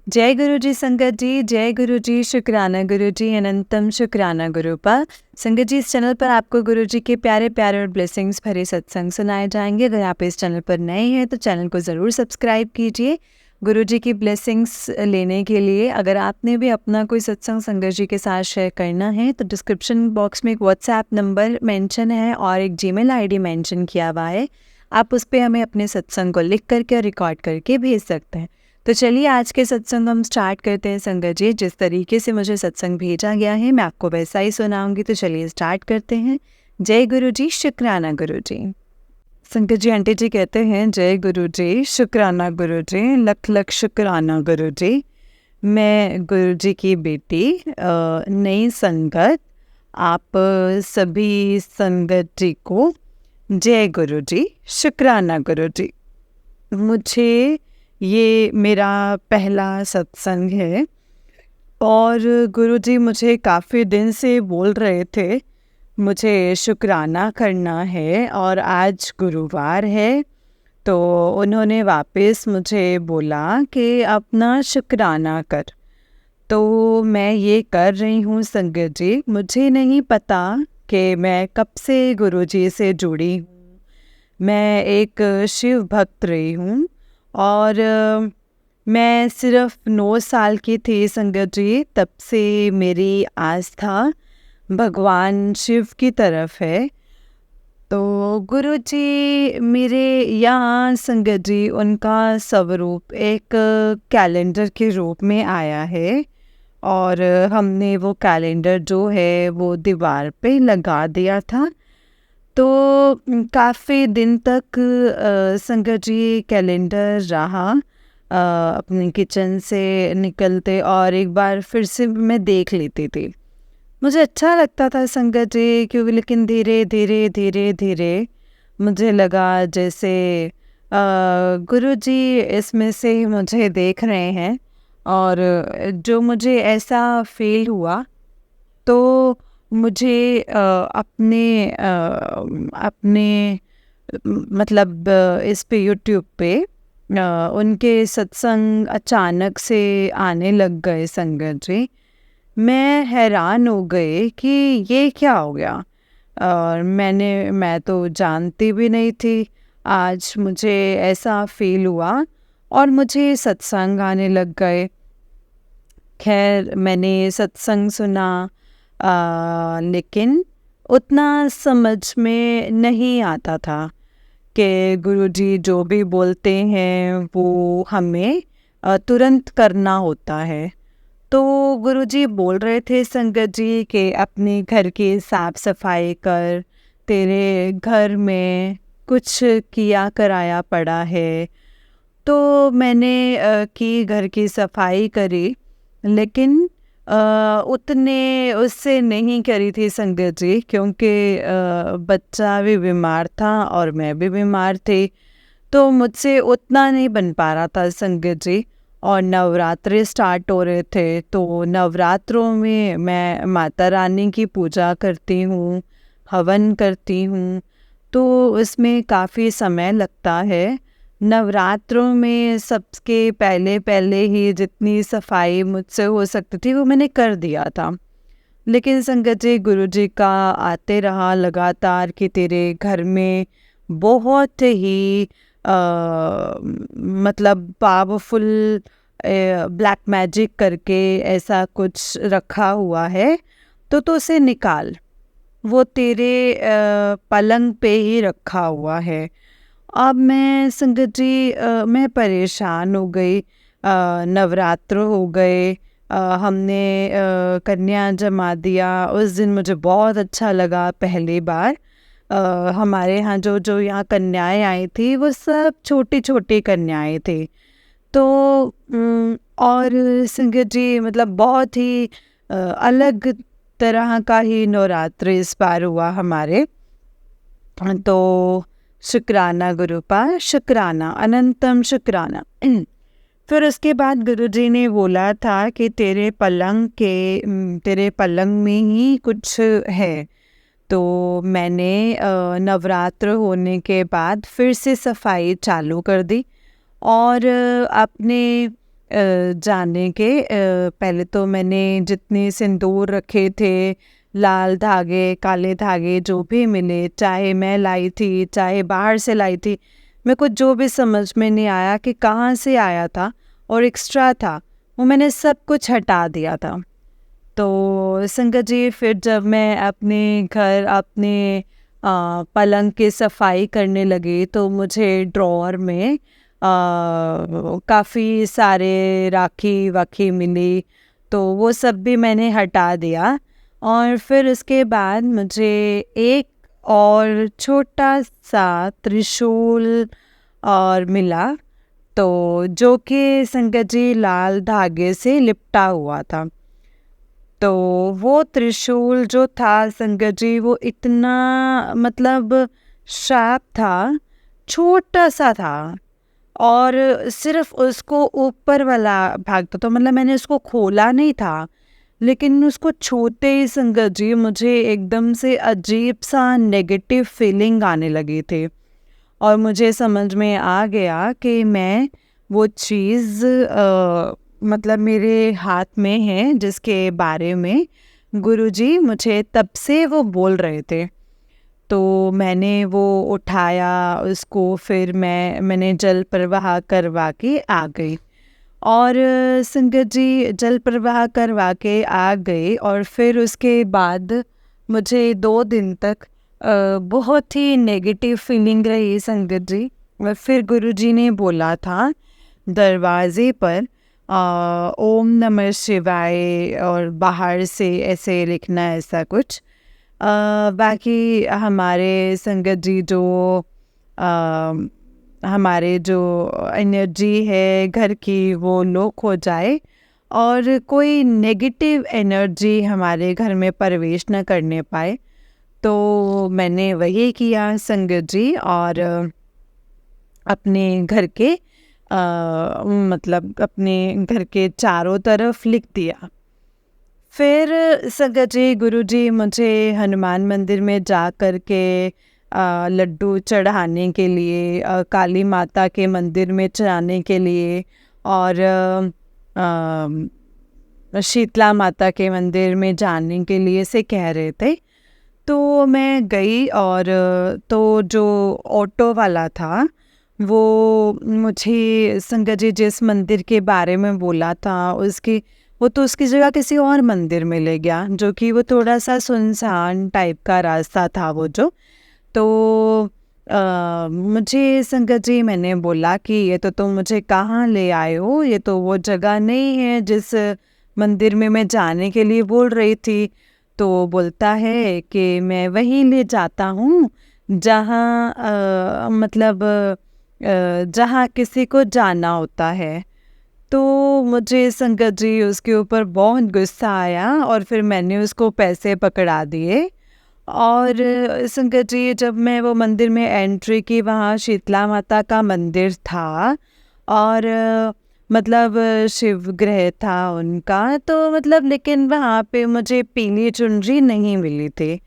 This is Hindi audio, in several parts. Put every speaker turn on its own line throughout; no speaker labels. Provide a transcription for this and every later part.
जय गुरु जी संगत जी, जय गुरु जी, शुक्राना गुरु जी, अनंतम शुक्राना गुरुपा। संगत जी, इस चैनल पर आपको गुरु जी के प्यारे प्यारे और ब्लेसिंग्स भरे सत्संग सुनाए जाएंगे। अगर आप इस चैनल पर नए हैं तो चैनल को ज़रूर सब्सक्राइब कीजिए गुरु जी की ब्लेसिंग्स लेने के लिए। अगर आपने भी अपना कोई सत्संग संगत जी के साथ शेयर करना है तो डिस्क्रिप्शन बॉक्स में एक व्हाट्सएप नंबर मेंशन है और एक जीमेल आईडी मेंशन किया हुआ है। आप उस पर हमें अपने सत्संग को लिख करके और रिकॉर्ड करके भेज सकते हैं। तो चलिए आज के सत्संग हम स्टार्ट करते हैं संगत जी। जिस तरीके से मुझे सत्संग भेजा गया है मैं आपको वैसा ही सुनाऊंगी। तो चलिए स्टार्ट करते हैं। जय गुरु जी, शुक्राना गुरु जी। संगत जी, आंटी जी कहते हैं जय गुरु जी, शुक्राना गुरु जी, लख लख शुक्राना गुरु जी। मैं गुरु जी की बेटी नई संगत, आप सभी संगत जी को जय गुरु जी, शुक्राना गुरु जी। मुझे ये मेरा पहला सत्संग है और गुरुजी मुझे काफ़ी दिन से बोल रहे थे मुझे शुक्राना करना है और आज गुरुवार है तो उन्होंने वापस मुझे बोला कि अपना शुक्राना कर। तो मैं ये कर रही हूँ संगत जी। मुझे नहीं पता कि मैं कब से गुरुजी से जुड़ी हूँ। मैं एक शिव भक्त रही हूँ और मैं सिर्फ 9 साल की थी संगत जी, तब से मेरी आस्था भगवान शिव की तरफ है। तो गुरुजी मेरे यहाँ संगत जी उनका स्वरूप एक कैलेंडर के रूप में आया है और हमने वो कैलेंडर जो है वो दीवार पे लगा दिया था। तो काफ़ी दिन तक संगत जी कैलेंडर रहा अपने किचन से निकलते और एक बार फिर से मैं देख लेती थी। मुझे अच्छा लगता था संगत जी, क्योंकि लेकिन धीरे धीरे धीरे धीरे मुझे लगा जैसे गुरुजी इसमें से मुझे देख रहे हैं और जो मुझे ऐसा फील हुआ तो मुझे अपने मतलब इस पे यूट्यूब पे उनके सत्संग अचानक से आने लग गए संगत जी। मैं हैरान हो गई कि ये क्या हो गया और मैं तो जानती भी नहीं थी। आज मुझे ऐसा फील हुआ और मुझे सत्संग आने लग गए। खैर मैंने सत्संग सुना लेकिन उतना समझ में नहीं आता था कि गुरुजी जो भी बोलते हैं वो हमें तुरंत करना होता है। तो गुरुजी बोल रहे थे संगत जी कि अपने घर की साफ सफाई कर, तेरे घर में कुछ किया कराया पड़ा है। तो मैंने की घर की सफाई करी लेकिन उतने उससे नहीं करी थी संगत जी, क्योंकि बच्चा भी बीमार था और मैं भी बीमार थी तो मुझसे उतना नहीं बन पा रहा था संगत जी। और नवरात्रि स्टार्ट हो रहे थे तो नवरात्रों में मैं माता रानी की पूजा करती हूँ, हवन करती हूँ, तो उसमें काफ़ी समय लगता है। नवरात्रों में सबके पहले पहले ही जितनी सफाई मुझसे हो सकती थी वो मैंने कर दिया था। लेकिन संगत जी गुरुजी का आते रहा लगातार कि तेरे घर में बहुत ही मतलब पावरफुल ब्लैक मैजिक करके ऐसा कुछ रखा हुआ है तो उसे निकाल, वो तेरे पलंग पे ही रखा हुआ है। अब मैं संगत जी मैं परेशान हो गई। नवरात्र हो गए, हमने कन्या जमा दिया। उस दिन मुझे बहुत अच्छा लगा। पहली बार हमारे यहाँ जो यहाँ कन्याएं आई थी वो सब छोटी छोटी कन्याएं थी। तो और संगत जी मतलब बहुत ही अलग तरह का ही नवरात्र इस बार हुआ हमारे। तो शुक्राना गुरुपा, शुक्राना, अनंतम शुक्राना। फिर उसके बाद गुरुजी ने बोला था कि तेरे पलंग में ही कुछ है। तो मैंने नवरात्र होने के बाद फिर से सफाई चालू कर दी और अपने जाने के पहले तो मैंने जितने सिंदूर रखे थे, लाल धागे, काले धागे जो भी मिले, चाहे मैं लाई थी, चाहे बाहर से लाई थी, मेरे को जो भी समझ में नहीं आया कि कहाँ से आया था और एक्स्ट्रा था, वो मैंने सब कुछ हटा दिया था। तो संगत जी, फिर जब मैं अपने घर, अपने पलंग की सफाई करने लगी, तो मुझे ड्रॉअर में काफ़ी सारे राखी वाखी मिली, तो वो सब भी मैंने हटा दिया। और फिर उसके बाद मुझे एक और छोटा सा त्रिशूल और मिला, तो जो कि संगत जी लाल धागे से लिपटा हुआ था। तो वो त्रिशूल जो था संगत जी, वो इतना मतलब शार्प था, छोटा सा था, और सिर्फ उसको ऊपर वाला भाग था, तो मतलब मैंने उसको खोला नहीं था, लेकिन उसको छूते ही संगत जी मुझे एकदम से अजीब सा नेगेटिव फीलिंग आने लगी थी। और मुझे समझ में आ गया कि मैं वो चीज़ मतलब मेरे हाथ में है, जिसके बारे में गुरुजी मुझे तब से वो बोल रहे थे। तो मैंने वो उठाया उसको, फिर मैंने जल प्रवाह करवा के आ गई। और संगत जी, जल प्रवाह करवा के आ गई, और फिर उसके बाद मुझे 2 दिन तक बहुत ही नेगेटिव फीलिंग रही संगत जी। और फिर गुरुजी ने बोला था दरवाजे पर ओम नमः शिवाय, और बाहर से ऐसे लिखना है, ऐसा कुछ। बाकी हमारे संगत जी जो हमारे जो एनर्जी है घर की, वो लो खो जाए, और कोई नेगेटिव एनर्जी हमारे घर में प्रवेश न करने पाए। तो मैंने वही किया संगत जी, और अपने घर के मतलब अपने घर के चारों तरफ लिख दिया। फिर संगत जी, गुरुजी मुझे हनुमान मंदिर में जा कर के लड्डू चढ़ाने के लिए, काली माता के मंदिर में चढ़ाने के लिए, और शीतला माता के मंदिर में जाने के लिए से कह रहे थे। तो मैं गई, और तो जो ऑटो वाला था, वो मुझे संगत जी जिस मंदिर के बारे में बोला था, उसकी जगह किसी और मंदिर में ले गया, जो कि वो थोड़ा सा सुनसान टाइप का रास्ता था वो जो। तो मुझे संगत जी, मैंने बोला कि ये तो तुम मुझे कहाँ ले आए हो, ये तो वो जगह नहीं है जिस मंदिर में मैं जाने के लिए बोल रही थी। तो बोलता है कि मैं वहीं ले जाता हूँ जहाँ मतलब जहाँ किसी को जाना होता है। तो मुझे संगत जी उसके ऊपर बहुत गुस्सा आया, और फिर मैंने उसको पैसे पकड़ा दिए। और संगत जी, जब मैं वो मंदिर में एंट्री की, वहाँ शीतला माता का मंदिर था, और मतलब शिव ग्रह था उनका, तो मतलब लेकिन वहाँ पे मुझे पीली चुनरी नहीं मिली थी।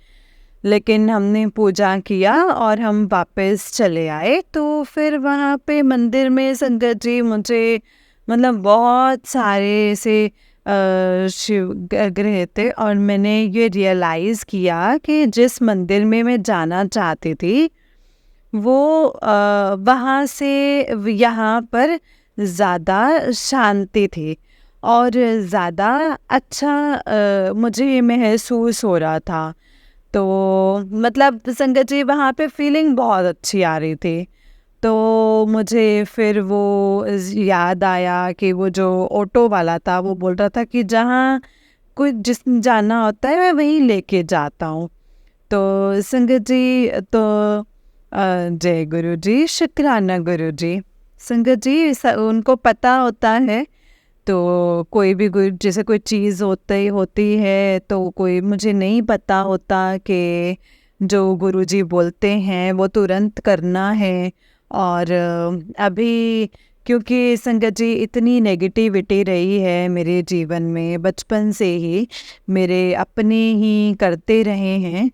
लेकिन हमने पूजा किया और हम वापस चले आए। तो फिर वहाँ पे मंदिर में संगत जी मुझे मतलब बहुत सारे ऐसे शिव ग्रह थे, और मैंने ये रियलाइज़ किया कि जिस मंदिर में मैं जाना चाहती थी, वो वहाँ से यहाँ पर ज़्यादा शांति थी, और ज़्यादा अच्छा मुझे महसूस हो रहा था। तो मतलब संगत जी, वहाँ पे फीलिंग बहुत अच्छी आ रही थी। तो मुझे फिर वो याद आया कि वो जो ऑटो वाला था, वो बोल रहा था कि जहाँ कोई जिस जाना होता है मैं वहीं लेके जाता हूँ। तो संगत जी, तो जय गुरु जी, शुक्राना गुरु जी। संगत जी, उनको पता होता है, तो कोई भी जैसे कोई चीज़ होती है, तो कोई मुझे नहीं पता होता कि जो गुरुजी बोलते हैं वो तुरंत करना है। और अभी क्योंकि संगत जी इतनी नेगेटिविटी रही है मेरे जीवन में, बचपन से ही मेरे अपने ही करते रहे हैं,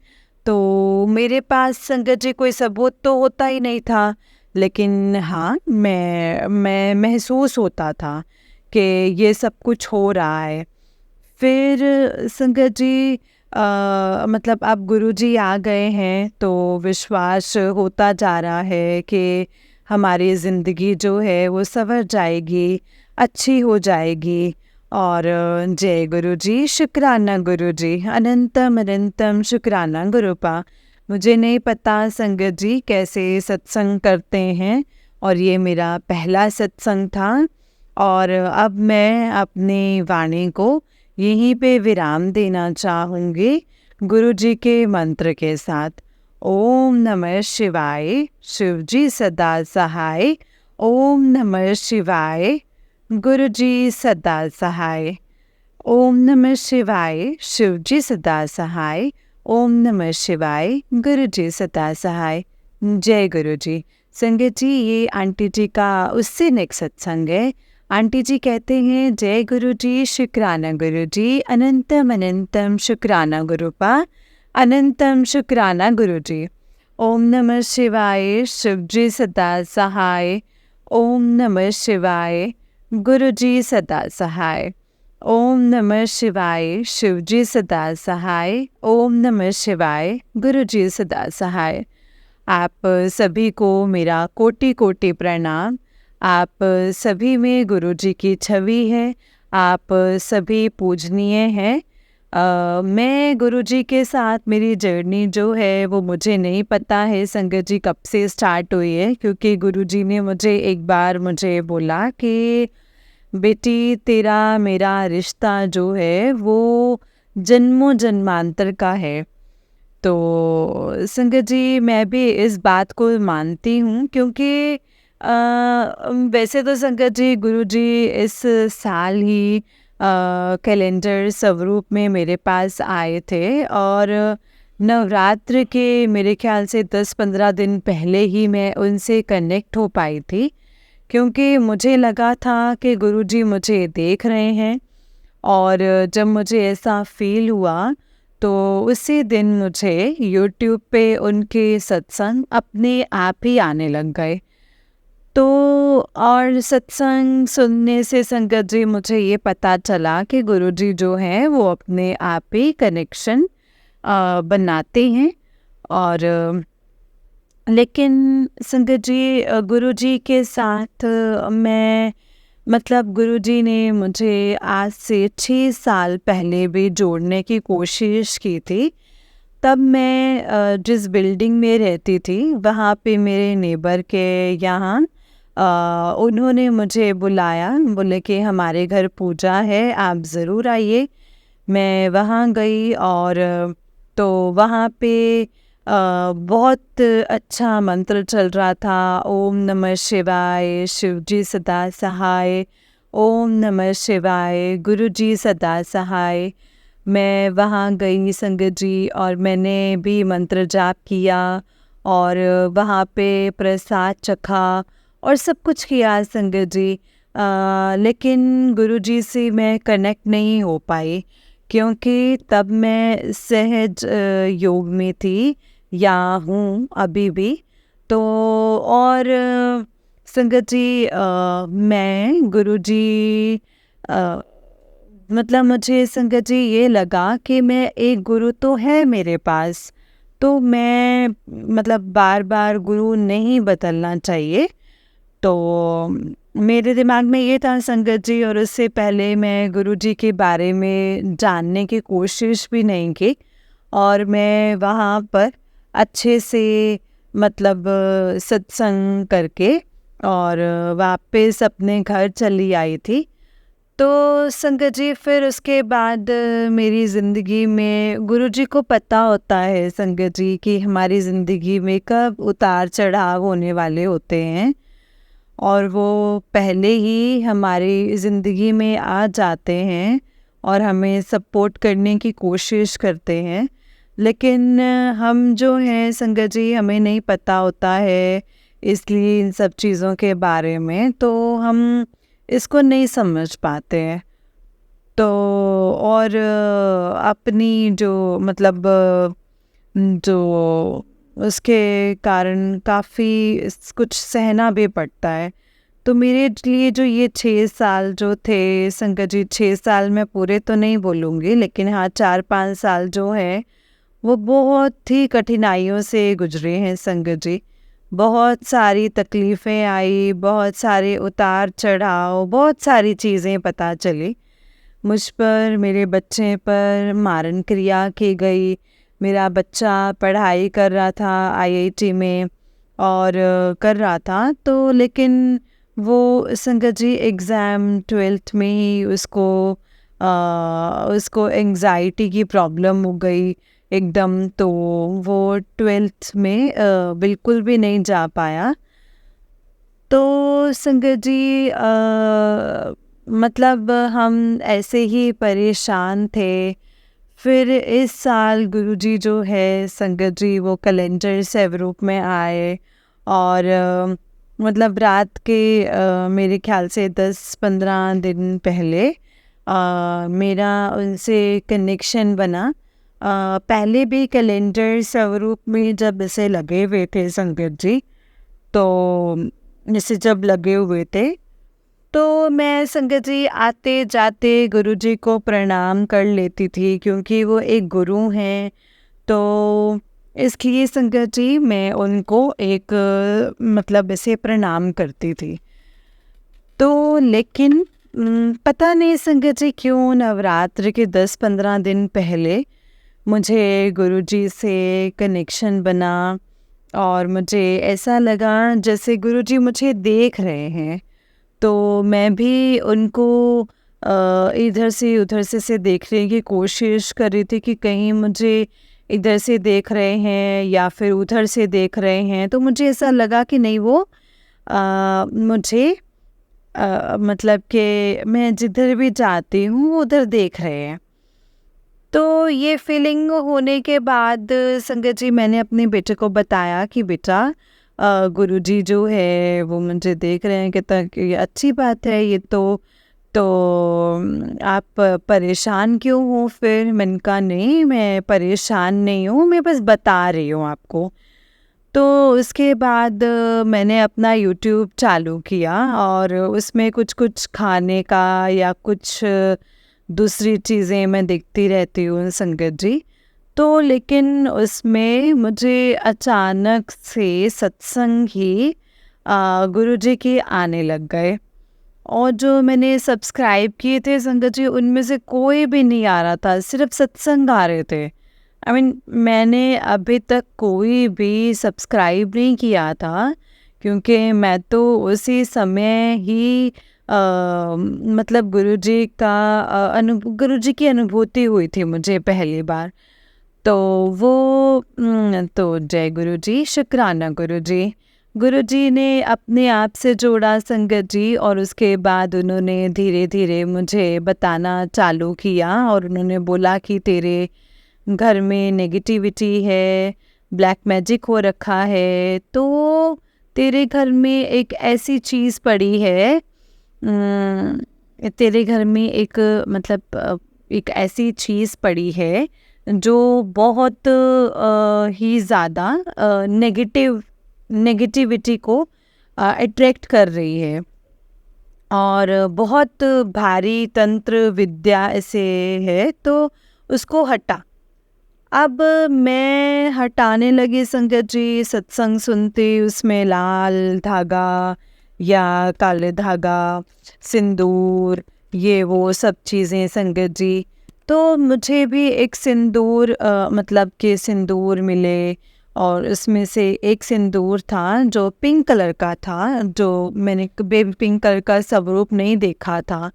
तो मेरे पास संगत जी कोई सबूत तो होता ही नहीं था। लेकिन हाँ, मैं महसूस होता था कि ये सब कुछ हो रहा है। फिर संगत जी मतलब अब गुरुजी आ गए हैं तो विश्वास होता जा रहा है कि हमारी ज़िंदगी जो है वो संवर जाएगी, अच्छी हो जाएगी। और जय गुरुजी, शुक्राना गुरुजी, अनंतम अनंतम शुक्राना गुरुपा। मुझे नहीं पता संगत जी कैसे सत्संग करते हैं, और ये मेरा पहला सत्संग था। और अब मैं अपनी वाणी को यहीं पे विराम देना चाहूँगी गुरु जी के मंत्र के साथ। ओम नमः शिवाय, शिव जी सदा सहाय। ओम नमः शिवाय, गुरु जी सदा सहाय। ओम नमः शिवाय, शिव जी सदा सहाय। ओम नमः शिवाय, गुरु जी सदा सहाय। जय गुरु जी। संगत जी, ये आंटी जी का उससे नेक्स्ट सत्संग है। आंटी जी कहते हैं, जय गुरु जी, शुक्राना गुरु जी, अनंतम अनंतम शुक्राना गुरुपा, अनंतम शुक्राना गुरु जी। ओम नमः शिवाय, शिव जी सदा सहाय। ओम नमः शिवाय, गुरु जी सदा सहाय। ओम नमः शिवाय, शिव जी सदा सहाय। ओम नमः शिवाय, गुरु जी सदा सहाय। आप सभी को मेरा कोटि कोटि प्रणाम। आप सभी में गुरु जी की छवि है। आप सभी पूजनीय हैं। मैं गुरु जी के साथ मेरी जर्नी जो है वो मुझे नहीं पता है संगत जी कब से स्टार्ट हुई है, क्योंकि गुरु जी ने मुझे एक बार मुझे बोला कि बेटी, तेरा मेरा रिश्ता जो है वो जन्मों जन्मांतर का है। तो संगत जी, मैं भी इस बात को मानती हूँ, क्योंकि वैसे तो संगत जी गुरु जी इस साल ही कैलेंडर स्वरूप में मेरे पास आए थे, और नवरात्र के मेरे ख्याल से 10-15 दिन पहले ही मैं उनसे कनेक्ट हो पाई थी, क्योंकि मुझे लगा था कि गुरुजी मुझे देख रहे हैं। और जब मुझे ऐसा फील हुआ तो उसी दिन मुझे यूट्यूब पे उनके सत्संग अपने आप ही आने लग गए। तो और सत्संग सुनने से संगत जी मुझे ये पता चला कि गुरुजी जो हैं वो अपने आप ही कनेक्शन बनाते हैं। और लेकिन संगत जी गुरुजी के साथ मैं मतलब गुरुजी ने मुझे आज से 6 साल पहले भी जोड़ने की कोशिश की थी। तब मैं जिस बिल्डिंग में रहती थी वहाँ पे मेरे नेबर के यहाँ उन्होंने मुझे बुलाया, बोले कि हमारे घर पूजा है, आप ज़रूर आइए। मैं वहाँ गई, और तो वहाँ पे बहुत अच्छा मंत्र चल रहा था। ओम नमः शिवाय, शिव जी सदा सहाय। ओम नमः शिवाय, गुरु जी सदा सहाय। मैं वहाँ गई संगत जी, और मैंने भी मंत्र जाप किया, और वहाँ पे प्रसाद चखा और सब कुछ किया संगत जी। लेकिन गुरुजी से मैं कनेक्ट नहीं हो पाई, क्योंकि तब मैं सहज योग में थी, या हूँ अभी भी। तो और संगत जी मैं गुरुजी मतलब मुझे संगत जी ये लगा कि मैं एक गुरु तो है मेरे पास, तो मैं मतलब बार बार गुरु नहीं बदलना चाहिए। तो मेरे दिमाग में ये था संगत जी, और उससे पहले मैं गुरुजी के बारे में जानने की कोशिश भी नहीं की, और मैं वहाँ पर अच्छे से मतलब सत्संग करके और वापस अपने घर चली आई थी। तो संगत जी फिर उसके बाद मेरी ज़िंदगी में गुरुजी को पता होता है संगत जी कि हमारी ज़िंदगी में कब उतार चढ़ाव होने वाले होते हैं, और वो पहले ही हमारी ज़िंदगी में आ जाते हैं और हमें सपोर्ट करने की कोशिश करते हैं। लेकिन हम जो हैं संगत जी, हमें नहीं पता होता है, इसलिए इन सब चीज़ों के बारे में तो हम इसको नहीं समझ पाते हैं। तो और अपनी जो मतलब जो उसके कारण काफ़ी कुछ सहना भी पड़ता है। तो मेरे लिए जो ये 6 साल जो थे संगत जी, 6 साल मैं पूरे तो नहीं बोलूँगी, लेकिन हाँ 4-5 साल जो है वो बहुत ही कठिनाइयों से गुजरे हैं संगत जी। बहुत सारी तकलीफ़ें आई, बहुत सारे उतार चढ़ाव, बहुत सारी चीज़ें पता चली। मुझ पर, मेरे बच्चे पर मारण क्रिया की गई। मेरा बच्चा पढ़ाई कर रहा था आईआईटी में और कर रहा था, तो लेकिन वो संगत जी एग्ज़ाम 12th में ही उसको एंग्ज़ायटी की प्रॉब्लम हो गई एकदम, तो वो 12th में बिल्कुल भी नहीं जा पाया। तो संगत जी मतलब हम ऐसे ही परेशान थे। फिर इस साल गुरुजी जो है संगत जी वो कैलेंडर स्वरूप में आए और मतलब रात के मेरे ख्याल से 10-15 दिन पहले मेरा उनसे कनेक्शन बना। पहले भी कैलेंडर स्वरूप में जब ऐसे लगे हुए थे संगत जी, तो जैसे जब लगे हुए थे तो मैं संगत जी आते जाते गुरुजी को प्रणाम कर लेती थी, क्योंकि वो एक गुरु हैं। तो इसलिए संगत जी मैं उनको एक मतलब ऐसे प्रणाम करती थी। तो लेकिन पता नहीं संगत जी क्यों नवरात्र के 10-15 दिन पहले मुझे गुरुजी से कनेक्शन बना और मुझे ऐसा लगा जैसे गुरुजी मुझे देख रहे हैं। तो मैं भी उनको इधर से उधर से देखने की कोशिश कर रही थी कि कहीं मुझे इधर से देख रहे हैं या फिर उधर से देख रहे हैं। तो मुझे ऐसा लगा कि नहीं, वो मुझे मतलब कि मैं जिधर भी जाती हूँ वो उधर देख रहे हैं। तो ये फीलिंग होने के बाद संगत जी मैंने अपने बेटे को बताया कि बेटा गुरुजी जो है वो मुझे देख रहे हैं, कहता कि अच्छी बात है ये तो आप परेशान क्यों हो फिर? मैंने कहा नहीं, मैं परेशान नहीं हूँ, मैं बस बता रही हूँ आपको। तो उसके बाद मैंने अपना यूट्यूब चालू किया और उसमें कुछ कुछ खाने का या कुछ दूसरी चीज़ें मैं देखती रहती हूँ संगत जी। तो लेकिन उसमें मुझे अचानक से सत्संग ही गुरुजी के आने लग गए और जो मैंने सब्सक्राइब किए थे संगत जी उनमें से कोई भी नहीं आ रहा था, सिर्फ सत्संग आ रहे थे। मैंने अभी तक कोई भी सब्सक्राइब नहीं किया था, क्योंकि मैं तो उसी समय ही मतलब गुरुजी की अनुभूति हुई थी मुझे पहली बार। तो वो तो जय गुरु जी, शुक्राना गुरु जी। गुरु जी ने अपने आप से जोड़ा संगत जी और उसके बाद उन्होंने धीरे धीरे मुझे बताना चालू किया और उन्होंने बोला कि तेरे घर में नेगेटिविटी है, ब्लैक मैजिक हो रखा है, तो तेरे घर में एक ऐसी चीज़ पड़ी है, तेरे घर में एक मतलब एक ऐसी चीज़ पड़ी है जो बहुत ही ज़्यादा नेगेटिविटी को अट्रैक्ट कर रही है और बहुत भारी तंत्र विद्या ऐसे है, तो उसको हटा। अब मैं हटाने लगी संगत जी, सत्संग सुनती, उसमें लाल धागा या काले धागा, सिंदूर, ये वो सब चीज़ें संगत जी। तो मुझे भी एक सिंदूर मतलब कि सिंदूर मिले और उसमें से एक सिंदूर था जो पिंक कलर का था, जो मैंने कभी पिंक कलर का स्वरूप नहीं देखा था।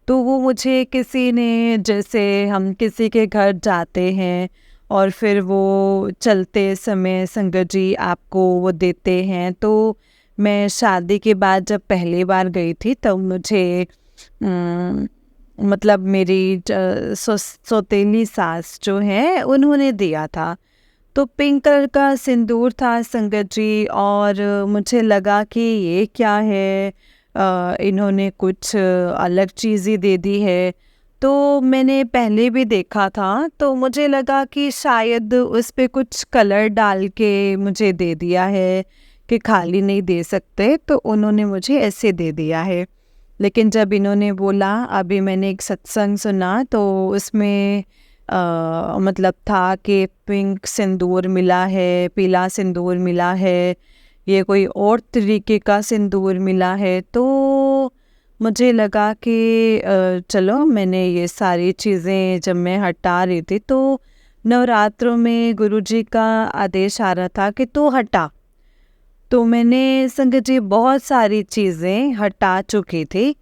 तो वो मुझे किसी ने, जैसे हम किसी के घर जाते हैं और फिर वो चलते समय संगत जी आपको वो देते हैं, तो मैं शादी के बाद जब पहली बार गई थी तब मुझे मतलब मेरी सौतेली सास जो है उन्होंने दिया था। तो पिंक कलर का सिंदूर था संगत जी और मुझे लगा कि ये क्या है, इन्होंने कुछ अलग चीज़ ही दे दी है। तो मैंने पहले भी देखा था, तो मुझे लगा कि शायद उस पे कुछ कलर डाल के मुझे दे दिया है कि खाली नहीं दे सकते, तो उन्होंने मुझे ऐसे दे दिया है। लेकिन जब इन्होंने बोला, अभी मैंने एक सत्संग सुना तो उसमें मतलब था कि पिंक सिंदूर मिला है, पीला सिंदूर मिला है, ये कोई और तरीके का सिंदूर मिला है। तो मुझे लगा कि चलो, मैंने ये सारी चीज़ें जब मैं हटा रही थी तो नवरात्रों में गुरुजी का आदेश आ रहा था कि तू हटा। तो मैंने संगत जी बहुत सारी चीज़ें हटा चुकी थी,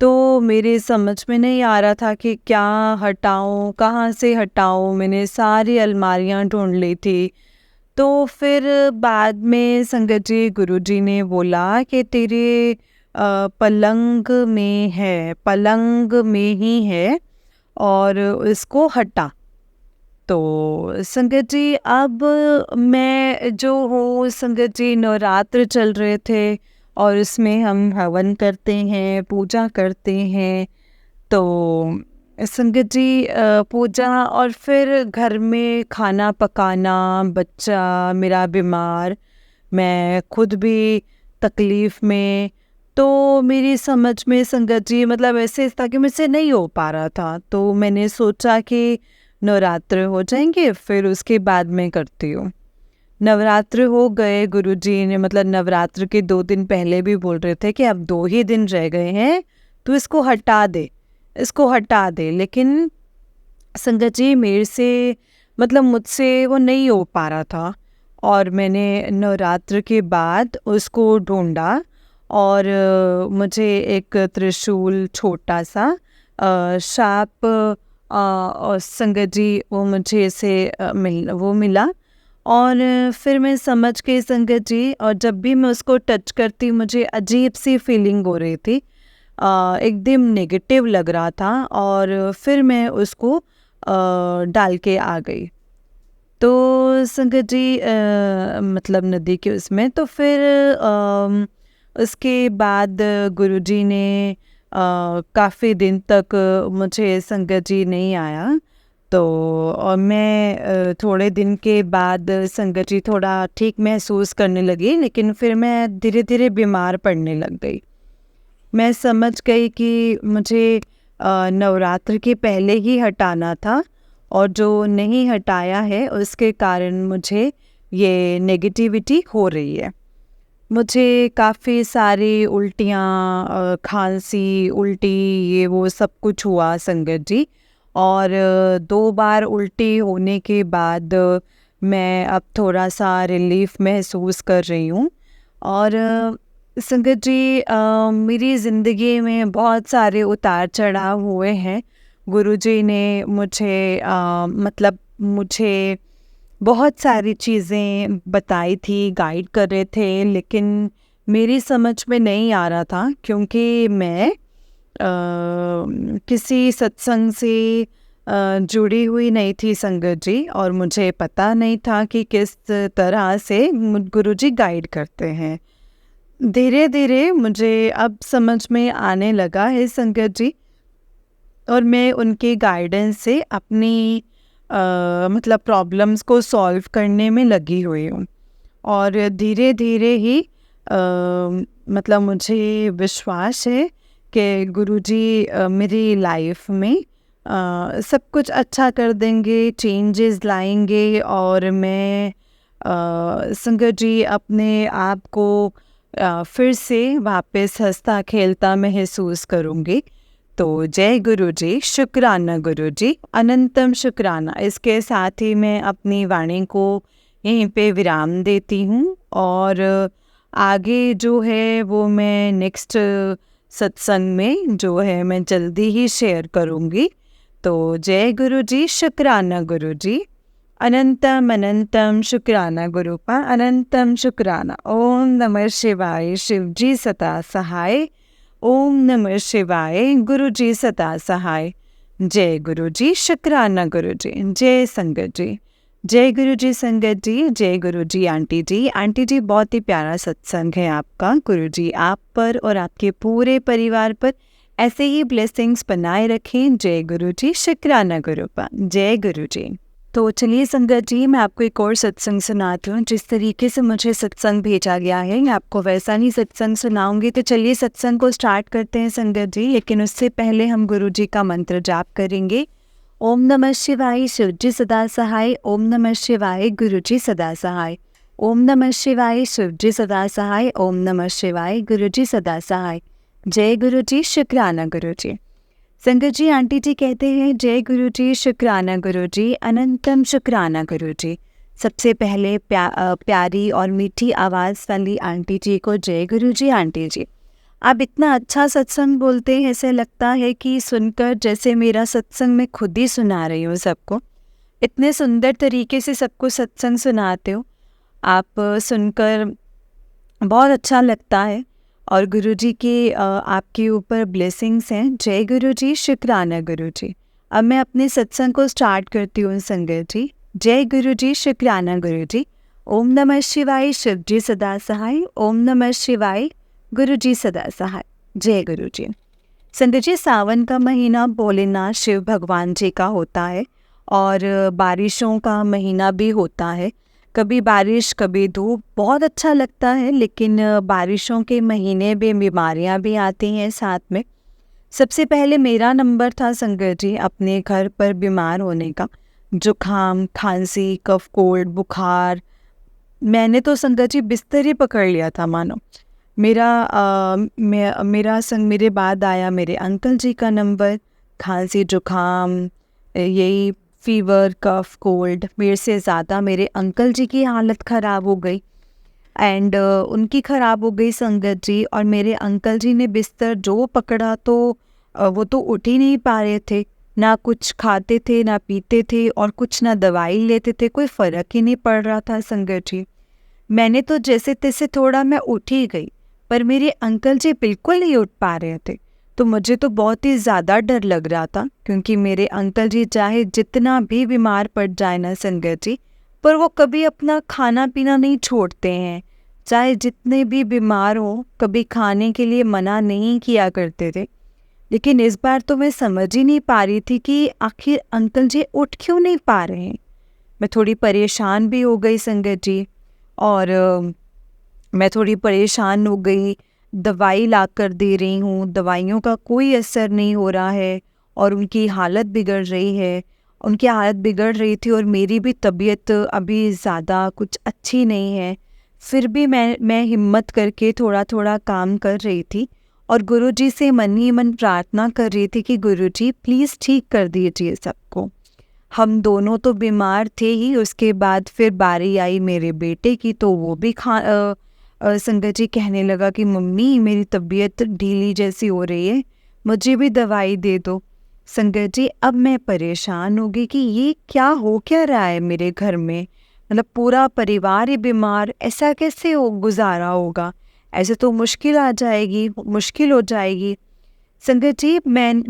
तो मेरे समझ में नहीं आ रहा था कि क्या हटाऊं, कहाँ से हटाऊं। मैंने सारी अलमारियां ढूंढ ली थी। तो फिर बाद में संगत जी गुरुजी ने बोला कि तेरे पलंग में है, पलंग में ही है और इसको हटा। तो संगत जी अब मैं जो हूँ, संगत जी नवरात्र चल रहे थे और इसमें हम हवन करते हैं, पूजा करते हैं। तो संगत जी पूजा और फिर घर में खाना पकाना, बच्चा मेरा बीमार, मैं खुद भी तकलीफ़ में। तो मेरी समझ में संगत जी मतलब ऐसे था कि मुझसे नहीं हो पा रहा था। तो मैंने सोचा कि नवरात्र हो जाएंगे, फिर उसके बाद मैं करती हूँ। नवरात्र हो गए, गुरुजी ने मतलब नवरात्र के 2 दिन पहले भी बोल रहे थे कि अब 2 ही दिन रह गए हैं, तो इसको हटा दे, इसको हटा दे। लेकिन संगत जी मेरे से मतलब मुझसे वो नहीं हो पा रहा था और मैंने नवरात्र के बाद उसको ढूंढा और मुझे एक त्रिशूल छोटा सा शार्प और संगत जी वो मुझे ऐसे मिला और फिर मैं समझ गई संगत जी। और जब भी मैं उसको टच करती मुझे अजीब सी फीलिंग हो रही थी, एकदम नेगेटिव लग रहा था और फिर मैं उसको डाल के आ गई। तो संगत जी मतलब नदी के उसमें तो फिर उसके बाद गुरुजी ने काफ़ी दिन तक मुझे संगत जी नहीं आया। तो और मैं थोड़े दिन के बाद संगत जी थोड़ा ठीक महसूस करने लगी, लेकिन फिर मैं धीरे धीरे बीमार पड़ने लग गई। मैं समझ गई कि मुझे नवरात्र के पहले ही हटाना था और जो नहीं हटाया है उसके कारण मुझे ये नेगेटिविटी हो रही है। मुझे काफ़ी सारी उल्टियाँ, खांसी, उल्टी, ये वो सब कुछ हुआ संगत जी। और 2 बार उल्टी होने के बाद मैं अब थोड़ा सा रिलीफ महसूस कर रही हूँ। और संगत जी मेरी ज़िंदगी में बहुत सारे उतार चढ़ाव हुए हैं। गुरुजी ने मुझे मतलब मुझे बहुत सारी चीज़ें बताई थी, गाइड कर रहे थे, लेकिन मेरी समझ में नहीं आ रहा था क्योंकि मैं किसी सत्संग से जुड़ी हुई नहीं थी संगत जी, और मुझे पता नहीं था कि किस तरह से गुरुजी गाइड करते हैं। धीरे धीरे मुझे अब समझ में आने लगा है संगत जी, और मैं उनके गाइडेंस से अपनी मतलब प्रॉब्लम्स को सॉल्व करने में लगी हुई हूँ। और धीरे धीरे ही मतलब मुझे विश्वास है कि गुरुजी मेरी लाइफ में सब कुछ अच्छा कर देंगे, चेंजेस लाएंगे और मैं संगत जी अपने आप को फिर से वापस हंसता खेलता महसूस करूँगी। तो जय गुरुजी, शुक्राना गुरुजी, अनंतम शुक्राना। इसके साथ ही मैं अपनी वाणी को यहीं पे विराम देती हूँ और आगे जो है वो मैं नेक्स्ट सत्संग में जो है मैं जल्दी ही शेयर करूँगी। तो जय गुरुजी, शुक्राना गुरुजी, अनंतम अनंतम शुक्राना गुरुपा, अनंतम शुक्राना। ओम नमः शिवाय, शिव जी सदा सहाय। ओम नमः शिवाय, गुरुजी सदा सहाय। जय गुरुजी, शुक्राना गुरुजी। जय संगत जी, जय गुरुजी संगत जी, जय गुरुजी आंटी जी। आंटी जी बहुत ही प्यारा सत्संग है आपका। गुरुजी आप पर और आपके पूरे परिवार पर ऐसे ही ब्लेसिंग्स बनाए रखें। जय गुरुजी, शुक्राना गुरुपा। जय गुरुजी। तो चलिए संगत जी, मैं आपको एक और सत्संग सुनाती हूँ। जिस तरीके से मुझे सत्संग भेजा गया है, मैं आपको वैसा ही सत्संग सुनाऊंगी। तो चलिए सत्संग को स्टार्ट करते हैं संगत जी, लेकिन उससे पहले हम गुरु जी का मंत्र जाप करेंगे। ओम नमः शिवाय, शिव जी सदा सहाय। ओम नमः शिवाय, गुरु जी सदा सहाय। ओम नमः शिवाय, शिव जी सदा सहाय। ओम नमः शिवाय, गुरु जी सदा सहाय। जय गुरु जी, शुक्राना गुरु जी। संगत जी, आंटी जी कहते हैं जय गुरु जी, शुक्राना गुरु जी, अनंतम शुक्राना गुरु जी। सबसे पहले प्यारी और मीठी आवाज़ वाली आंटी जी को जय गुरु जी। आंटी जी, आप इतना अच्छा सत्संग बोलते हैं, ऐसे लगता है कि सुनकर जैसे मेरा सत्संग मैं खुद ही सुना रही हूँ सबको। इतने सुंदर तरीके से सबको सत्संग सुनाते हो आप, सुनकर बहुत अच्छा लगता है। और गुरुजी की आपके ऊपर ब्लेसिंग्स हैं। जय गुरु जी, शुक्राना गुरु जी। अब मैं अपने सत्संग को स्टार्ट करती हूँ संगत जी। जय गुरु जी, शुक्राना गुरु जी। ओम नमः शिवाय, शिव जी सदा सहाय। ओम नमः शिवाय, गुरु जी सदा सहाय। जय गुरु जी। संगत जी, सावन का महीना भोलेनाथ शिव भगवान जी का होता है और बारिशों का महीना भी होता है। कभी बारिश कभी धूप, बहुत अच्छा लगता है। लेकिन बारिशों के महीने में बीमारियां भी आती हैं साथ में। सबसे पहले मेरा नंबर था संगत जी अपने घर पर बीमार होने का। जुकाम, खांसी, कफ, कोल्ड, बुखार, मैंने तो संगत जी बिस्तर ही पकड़ लिया था मानो। मेरे बाद आया मेरे अंकल जी का नंबर। खांसी, जुकाम, यही फीवर, कफ, कोल्ड, मेरे से ज़्यादा मेरे अंकल जी की हालत ख़राब हो गई। एंड उनकी ख़राब हो गई संगत जी। और मेरे अंकल जी ने बिस्तर जो पकड़ा तो वो तो उठ ही नहीं पा रहे थे। ना कुछ खाते थे, ना पीते थे, और कुछ ना दवाई लेते थे। कोई फ़र्क ही नहीं पड़ रहा था संगत जी। मैंने तो जैसे तैसे थोड़ा मैं उठ ही गई, पर मेरे अंकल जी बिल्कुल नहीं उठ पा रहे थे। तो मुझे तो बहुत ही ज़्यादा डर लग रहा था, क्योंकि मेरे अंकल जी चाहे जितना भी बीमार पड़ जाए ना संगत जी, पर वो कभी अपना खाना पीना नहीं छोड़ते हैं। चाहे जितने भी बीमार हो, कभी खाने के लिए मना नहीं किया करते थे। लेकिन इस बार तो मैं समझ ही नहीं पा रही थी कि आखिर अंकल जी उठ क्यों नहीं पा रहे हैं। मैं थोड़ी परेशान भी हो गई संगत जी। और मैं थोड़ी परेशान हो गई। दवाई ला कर दे रही हूँ, दवाइयों का कोई असर नहीं हो रहा है और उनकी हालत बिगड़ रही है। उनकी हालत बिगड़ रही थी और मेरी भी तबीयत अभी ज़्यादा कुछ अच्छी नहीं है। फिर भी मैं हिम्मत करके थोड़ा थोड़ा काम कर रही थी और गुरुजी से मन ही मन प्रार्थना कर रही थी कि गुरुजी प्लीज़ ठीक कर दीजिए सबको। हम दोनों तो बीमार थे ही, उसके बाद फिर बारी आई मेरे बेटे की, तो वो भी संगत जी कहने लगा कि मम्मी मेरी तबीयत ढीली जैसी हो रही है, मुझे भी दवाई दे दो। संगत जी, अब मैं परेशान हो गई कि ये क्या रहा है मेरे घर में। मतलब पूरा परिवार ही बीमार, ऐसा कैसे गुजारा होगा। ऐसे तो मुश्किल आ जाएगी, मुश्किल हो जाएगी। संगत जी, मैं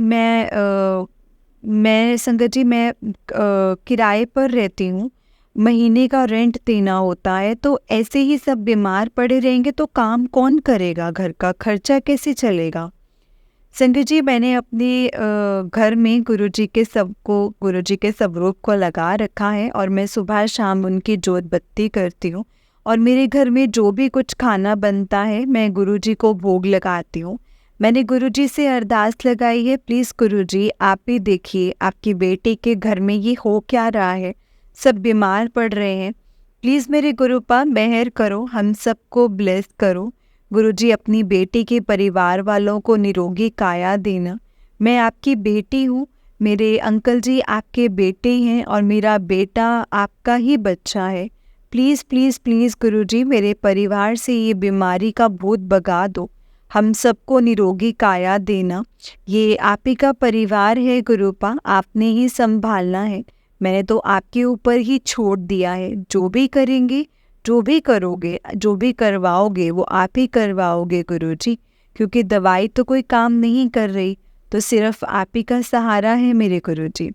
संगत जी मैं किराए पर रहती हूँ। महीने का रेंट देना होता है, तो ऐसे ही सब बीमार पड़े रहेंगे तो काम कौन करेगा, घर का खर्चा कैसे चलेगा। संगत जी, मैंने अपने घर में गुरुजी के स्वरूप को लगा रखा है और मैं सुबह शाम उनकी जोत बत्ती करती हूँ। और मेरे घर में जो भी कुछ खाना बनता है मैं गुरुजी को भोग लगाती हूँ। मैंने गुरुजी से अरदास लगाई है, प्लीज़ गुरुजी आप ही देखिए आपकी बेटी के घर में ये हो क्या रहा है, सब बीमार पड़ रहे हैं। प्लीज़ मेरे गुरुपा मेहर करो, हम सबको ब्लेस करो। गुरुजी, अपनी बेटी के परिवार वालों को निरोगी काया देना। मैं आपकी बेटी हूँ, मेरे अंकल जी आपके बेटे हैं और मेरा बेटा आपका ही बच्चा है। प्लीज़ प्लीज़ प्लीज़ गुरुजी, मेरे परिवार से ये बीमारी का भूत भगा दो, हम सबको निरोगी काया देना। ये आप ही का परिवार है गुरुपा, आपने ही संभालना है। मैंने तो आपके ऊपर ही छोड़ दिया है, जो भी करेंगे, जो भी करोगे, जो भी करवाओगे वो आप ही करवाओगे गुरुजी, क्योंकि दवाई तो कोई काम नहीं कर रही, तो सिर्फ आप ही का सहारा है मेरे गुरुजी।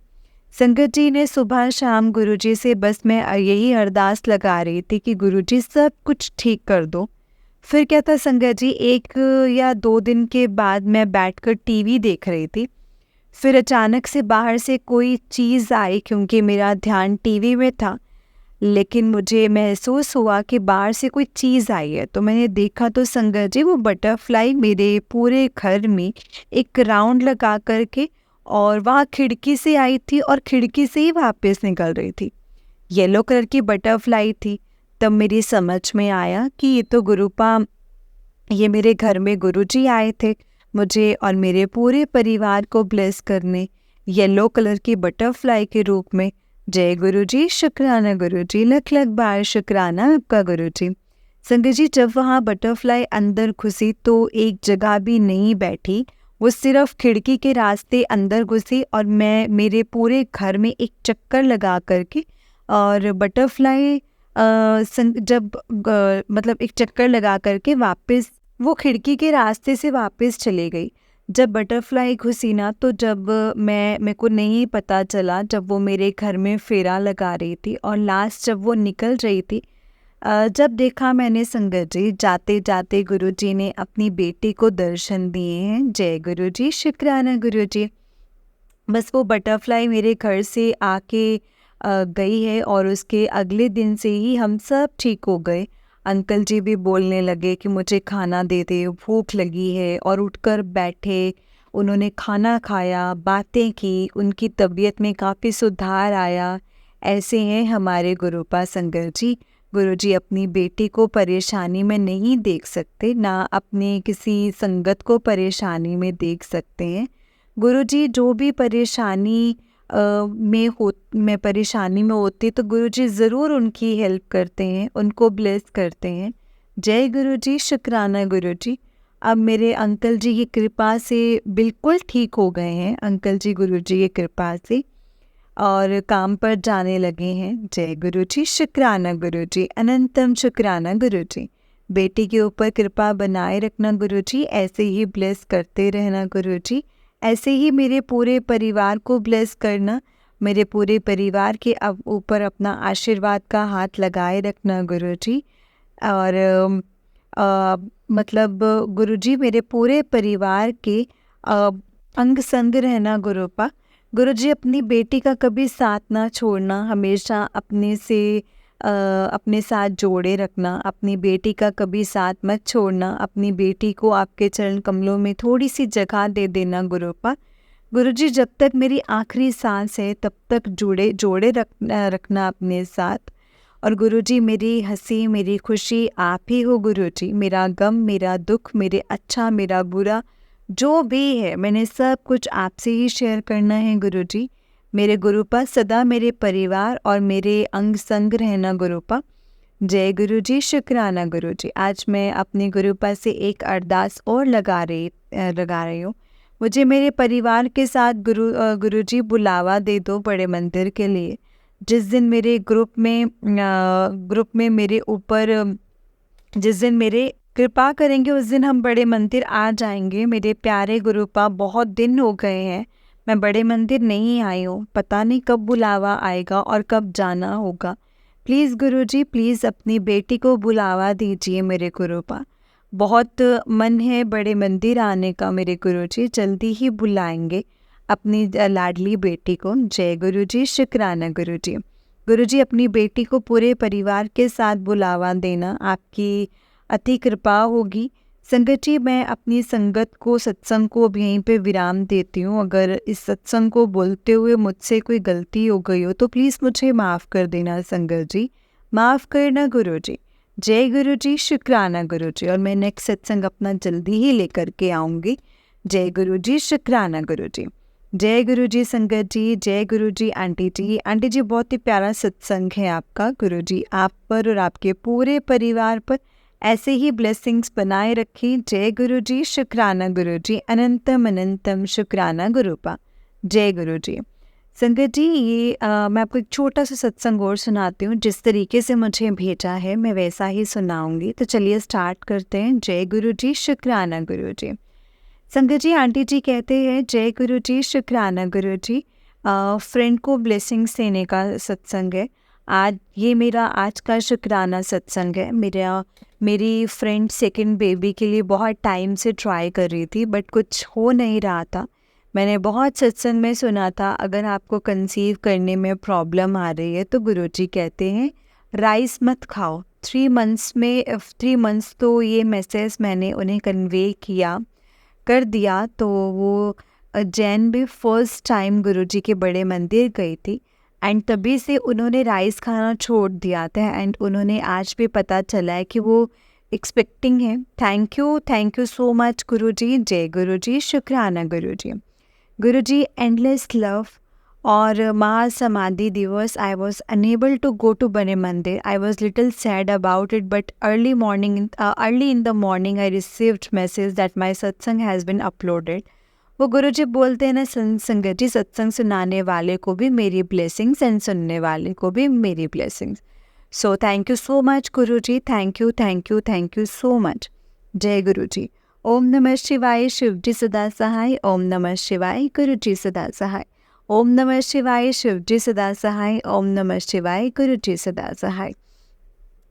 संगत जी ने सुबह शाम गुरुजी से बस मैं यही अरदास लगा रही थी कि गुरुजी सब कुछ ठीक कर दो। फिर क्या था संगत जी, 1 या 2 दिन के बाद मैं बैठकर टीवी देख रही थी। फिर अचानक से बाहर से कोई चीज़ आई, क्योंकि मेरा ध्यान टीवी में था, लेकिन मुझे महसूस हुआ कि बाहर से कोई चीज़ आई है। तो मैंने देखा तो संगत जी वो बटरफ्लाई मेरे पूरे घर में एक राउंड लगा करके और वहाँ खिड़की से आई थी और खिड़की से ही वापस निकल रही थी। येलो कलर की बटरफ्लाई थी। तब मेरी समझ में आया कि ये तो गुरुपा, ये मेरे घर में गुरुजी आए थे मुझे और मेरे पूरे परिवार को ब्लेस करने, येलो कलर की बटरफ्लाई के रूप में। जय गुरुजी, शुक्राना गुरुजी, लख लख बार शुक्राना आपका गुरुजी। संगत जी, जब वहाँ बटरफ्लाई अंदर घुसी तो एक जगह भी नहीं बैठी, वो सिर्फ खिड़की के रास्ते अंदर घुसी और मैं मेरे पूरे घर में एक चक्कर लगा करके और बटरफ्लाई मतलब एक चक्कर लगा करके वापस वो खिड़की के रास्ते से वापस चली गई। जब बटरफ्लाई घुसी ना, तो जब मेरे को नहीं पता चला, जब वो मेरे घर में फेरा लगा रही थी और लास्ट जब वो निकल रही थी, जब देखा मैंने संगत जी, जाते जाते गुरुजी ने अपनी बेटी को दर्शन दिए हैं। जय गुरुजी, शुक्राना गुरुजी। बस वो बटरफ्लाई मेरे घर से आके गई है और उसके अगले दिन से ही हम सब ठीक हो गए। अंकल जी भी बोलने लगे कि मुझे खाना दे दे, भूख लगी है, और उठकर बैठे, उन्होंने खाना खाया, बातें की, उनकी तबीयत में काफ़ी सुधार आया। ऐसे हैं हमारे गुरुपा संगत जी। गुरुजी अपनी बेटी को परेशानी में नहीं देख सकते, ना अपने किसी संगत को परेशानी में देख सकते हैं। गुरुजी जो भी परेशानी में परेशानी में होती तो गुरुजी ज़रूर उनकी हेल्प करते हैं, उनको ब्लेस करते हैं। जय गुरुजी, शुक्राना गुरुजी। अब मेरे अंकल जी की कृपा से बिल्कुल ठीक हो गए हैं, अंकल जी गुरुजी की कृपा से, और काम पर जाने लगे हैं। जय गुरुजी, शुक्राना गुरुजी, अनंतम शुक्राना गुरुजी। बेटी के ऊपर कृपा बनाए रखना गुरुजी, ऐसे ही ब्लेस करते रहना गुरुजी, ऐसे ही मेरे पूरे परिवार को ब्लेस करना, मेरे पूरे परिवार के ऊपर अपना आशीर्वाद का हाथ लगाए रखना गुरुजी। और मतलब गुरुजी मेरे पूरे परिवार के अंग संग रहना गुरुपा। गुरुजी अपनी बेटी का कभी साथ ना छोड़ना, हमेशा अपने साथ जोड़े रखना, अपनी बेटी का कभी साथ मत छोड़ना, अपनी बेटी को आपके चरण कमलों में थोड़ी सी जगह दे देना गुरुपा। गुरुजी जब तक मेरी आखिरी सांस है तब तक जोड़े रखना अपने साथ। और गुरुजी मेरी हंसी मेरी खुशी आप ही हो गुरुजी, मेरा गम मेरा दुख, मेरे अच्छा मेरा बुरा जो भी है, मैंने सब कुछ आपसे ही शेयर करना है गुरुजी। मेरे गुरुपा सदा मेरे परिवार और मेरे अंग संग रहना गुरुपा। जय गुरुजी, शुक्राना गुरुजी। आज मैं अपने गुरुपा से एक अरदास और लगा रही हूँ। मुझे मेरे परिवार के साथ गुरुजी बुलावा दे दो बड़े मंदिर के लिए। जिस दिन मेरे ग्रुप में मेरे ऊपर जिस दिन मेरे कृपा करेंगे उस दिन हम बड़े मंदिर आ जाएंगे। मेरे प्यारे गुरुपा, बहुत दिन हो गए हैं मैं बड़े मंदिर नहीं आई हूँ, पता नहीं कब बुलावा आएगा और कब जाना होगा। प्लीज़ गुरुजी, प्लीज़ अपनी बेटी को बुलावा दीजिए मेरे गुरुपा। बहुत मन है बड़े मंदिर आने का मेरे गुरुजी, जल्दी ही बुलाएंगे अपनी लाडली बेटी को। जय गुरुजी, शुक्राना गुरुजी। गुरुजी अपनी बेटी को पूरे परिवार के साथ बुलावा देना, आपकी अति कृपा होगी। संगत जी, मैं अपनी संगत को, सत्संग को अब यहीं पे विराम देती हूँ। अगर इस सत्संग को बोलते हुए मुझसे कोई गलती हो गई हो तो प्लीज़ मुझे माफ़ कर देना संगत जी, माफ़ करना गुरुजी। जय गुरुजी, शुक्राना गुरुजी। और मैं नेक्स्ट सत्संग अपना जल्दी ही लेकर के आऊँगी। जय गुरुजी, शुक्राना गुरुजी। जय गुरुजी संगत जी, जय गुरुजी आंटी जी। आंटी जी, बहुत ही प्यारा सत्संग है आपका। गुरुजी आप पर और आपके पूरे परिवार पर ऐसे ही ब्लेसिंग्स बनाए रखें। जय गुरुजी, शुक्राना गुरुजी, अनंतम अनंतम शुक्राना गुरुपा। जय गुरुजी। संगत जी, ये मैं आपको एक छोटा सा सत्संग और सुनाती हूँ। जिस तरीके से मुझे भेजा है मैं वैसा ही सुनाऊंगी। तो चलिए स्टार्ट करते हैं। जय गुरुजी, शुक्राना गुरुजी। संगत जी, आंटी जी कहते हैं जय गुरुजी, शुक्राना गुरुजी। फ्रेंड को ब्लेसिंग्स देने का सत्संग है आज। ये मेरा आज का शुक्राना सत्संग है। मेरी फ्रेंड सेकंड बेबी के लिए बहुत टाइम से ट्राई कर रही थी, बट कुछ हो नहीं रहा था। मैंने बहुत सत्संग में सुना था, अगर आपको कंसीव करने में प्रॉब्लम आ रही है तो गुरुजी कहते हैं राइस मत खाओ। 3 मंथ्स तो ये मैसेज मैंने उन्हें कन्वे कर दिया। तो वो उज्जैन में फर्स्ट टाइम गुरुजी के बड़े मंदिर गई थी एंड तभी से उन्होंने राइस खाना छोड़ दिया था एंड उन्होंने आज भी पता चला है कि वो एक्सपेक्टिंग है। थैंक यू सो मच गुरुजी। जय गुरुजी, शुक्राना गुरुजी। गुरुजी, एंडलेस लव। और महासमाधि दिवस I was unable to go to बने मंदिर। I was little sad about it but early in the morning I received message that my satsang has been uploaded. वो गुरुजी बोलते हैं ना, संगत जी, सत्संग सुनाने वाले को भी मेरी ब्लेसिंग्स एंड सुनने वाले को भी मेरी blessings. So thank you so much Guruji, thank you so much. जय गुरुजी। ओम नमः शिवाय, शिवजी सदा सहाय। ओम नमः शिवाय, गुरुजी सदा सहाय। ओम नमः शिवाय, शिवजी सदा सहाय। ओम नमः शिवाय, गुरुजी सदा सहाय।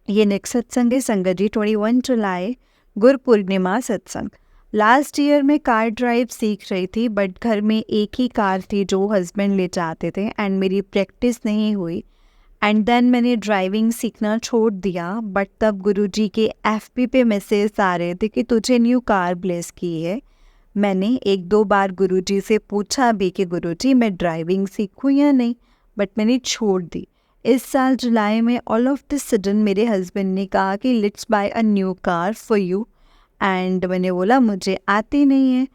ये नेक्स्ट सत्संग है संगत जी 21 जुलाई, गुरु पूर्णिमा सत्संग। लास्ट ईयर में कार ड्राइव सीख रही थी बट घर में एक ही कार थी जो हस्बैंड ले जाते थे एंड मेरी प्रैक्टिस नहीं हुई एंड देन मैंने ड्राइविंग सीखना छोड़ दिया। बट तब गुरुजी के एफबी पे मैसेज आ रहे थे कि तुझे न्यू कार ब्लेस की है। मैंने 1-2 बार गुरुजी से पूछा भी कि गुरुजी मैं ड्राइविंग सीखूं या नहीं, बट मैंने छोड़ दी। इस साल जुलाई में ऑल ऑफ द सडन मेरे हस्बैंड ने कहा कि let's buy a new car for you and मैंने बोला मुझे आती नहीं है,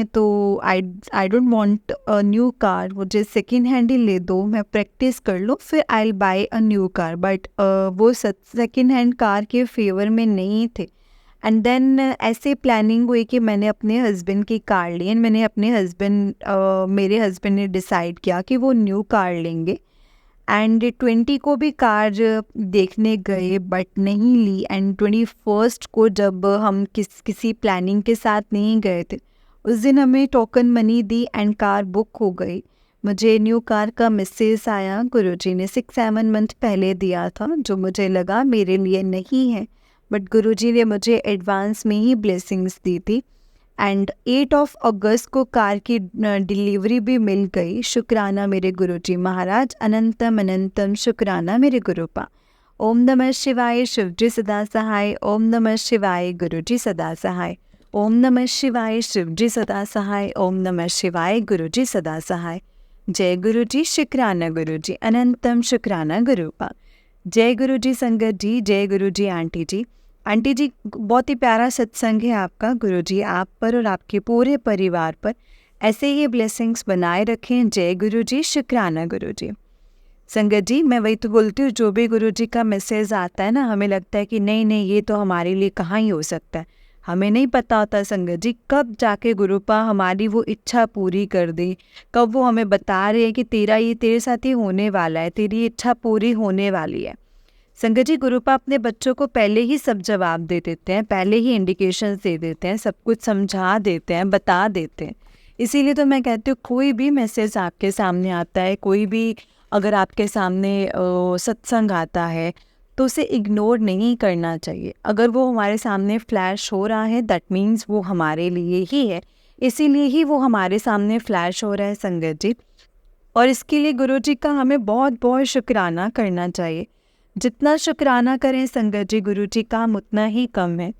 तो I don't want a new car, मुझे सेकेंड हैंड ही ले दो, मैं प्रैक्टिस कर लूँ फिर I will buy a new car. But वो सेकेंड हैंड कार के फेवर में नहीं थे एंड देन ऐसे प्लानिंग हुई कि मैंने अपने हस्बैंड की कार ली एंड मेरे हस्बैंड ने डिसाइड किया कि वो न्यू कार लेंगे एंड 20 को भी कार देखने गए बट नहीं ली एंड 21st को जब हम किसी प्लानिंग के साथ नहीं गए थे, उस दिन हमें token money the and car book हो गई। मुझे न्यू कार का मैसेज आया, गुरुजी ने 6-7 मंथ पहले दिया था, जो मुझे लगा मेरे लिए नहीं है बट गुरुजी ने मुझे एडवांस में ही ब्लेसिंग्स दी थी एंड 8 अगस्त को कार की डिलीवरी भी मिल गई। शुक्राना मेरे गुरुजी महाराज, अनंतम अनंतम शुक्राना मेरे गुरुपा। ओम नमः शिवाय, शिवजी सदा सहाय। ओम नमः शिवाय, गुरुजी सदा सहाय। ओम नमः शिवाय, शिवजी सदा सहाय। ओम नमः शिवाय, गुरुजी सदा सहाय। जय गुरुजी, शुक्राना गुरुजी, अनंतम शुक्राना गुरुपा। जय गुरुजी संगत जी, जय गुरुजी आंटी जी। आंटी जी, बहुत ही प्यारा सत्संग है आपका। गुरुजी आप पर और आपके पूरे परिवार पर ऐसे ही ब्लेसिंग्स बनाए रखें। जय गुरुजी, शुक्राना गुरुजी। संगत जी, मैं वही तो बोलती हूँ, जो भी गुरुजी का मैसेज आता है ना, हमें लगता है कि नहीं ये तो हमारे लिए कहाँ ही हो सकता है। हमें नहीं पता होता संगत जी कब जाके गुरुपा हमारी वो इच्छा पूरी कर दे, कब वो हमें बता रहे हैं कि तेरे साथ ही होने वाला है, तेरी इच्छा पूरी होने वाली है। संगत जी, गुरुपा अपने बच्चों को पहले ही सब जवाब दे देते हैं, पहले ही इंडिकेशंस दे देते हैं, सब कुछ समझा देते हैं, बता देते हैं। इसीलिए तो मैं कहती हूँ कोई भी मैसेज आपके सामने आता है, कोई भी अगर आपके सामने सत्संग आता है तो उसे इग्नोर नहीं करना चाहिए। अगर वो हमारे सामने फ्लैश हो रहा है दैट मीन्स वो हमारे लिए ही है, इसीलिए ही वो हमारे सामने फ्लैश हो रहा है संगत जी। और इसके लिए गुरुजी का हमें बहुत बहुत शुक्राना करना चाहिए। जितना शुक्राना करें संगत जी गुरुजी का, हम उतना ही कम है।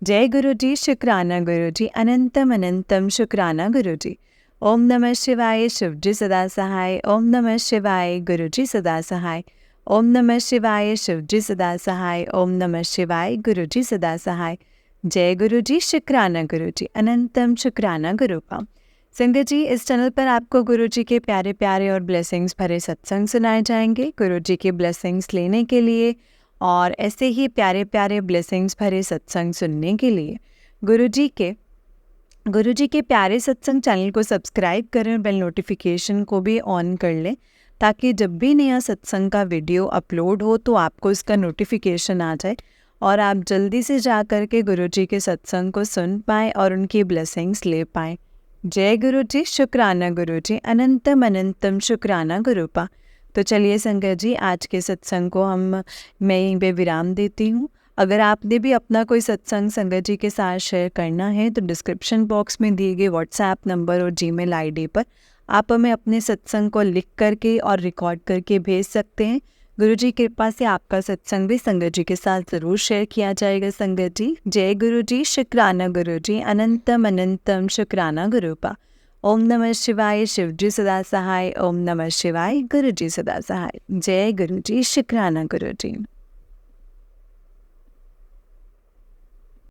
जय गुरुजी, शुक्राना गुरुजी, अनंतम अनंतम शुक्राना गुरुजी। ओम नमः शिवाय, शिवजी सदा सहाय। ओम नमः शिवाय, गुरुजी सदा सहाय। ओम नमः शिवाय, शिवजी सदा सहाय। ओम नमः शिवाय, गुरुजी सदा सहाय। जय गुरुजी, शुक्राना गुरुजी, अनंतम शुक्राना गुरुपा। संगत जी, इस चैनल पर आपको गुरुजी के प्यारे प्यारे और ब्लेसिंग्स भरे सत्संग सुनाए जाएंगे। गुरुजी के ब्लेसिंग्स लेने के लिए और ऐसे ही प्यारे प्यारे ब्लेसिंग्स भरे सत्संग सुनने के लिए गुरुजी के प्यारे सत्संग चैनल को सब्सक्राइब करें, बेल नोटिफिकेशन को भी ऑन कर लें ताकि जब भी नया सत्संग का वीडियो अपलोड हो तो आपको इसका नोटिफिकेशन आ जाए और आप जल्दी से जा कर के गुरुजी के सत्संग को सुन पाएँ और उनकी ब्लेसिंग्स ले पाएँ। जय गुरुजी, शुक्राना गुरुजी, अनंतम अनंतम शुक्राना गुरुपा। तो चलिए संगत जी, आज के सत्संग को मैं यहीं पे विराम देती हूँ। अगर आपने भी अपना कोई सत्संग संगत जी के साथ शेयर करना है तो डिस्क्रिप्शन बॉक्स में दिए गए व्हाट्सएप नंबर और जीमेल आईडी पर आप हमें अपने सत्संग को लिख करके और रिकॉर्ड करके भेज सकते हैं। गुरु जी की कृपा से आपका सत्संग भी संगत जी के साथ ज़रूर शेयर किया जाएगा। संगत जी, जय गुरु जी, शुक्राना गुरु जी, अनंतम अनंतम शुक्राना गुरुपा। ओम नमः शिवाय, शिव जी सदा सहाय। ओम नमः शिवाय, गुरु जी सदा सहाय। जय गुरु जी, शुक्राना गुरु जी।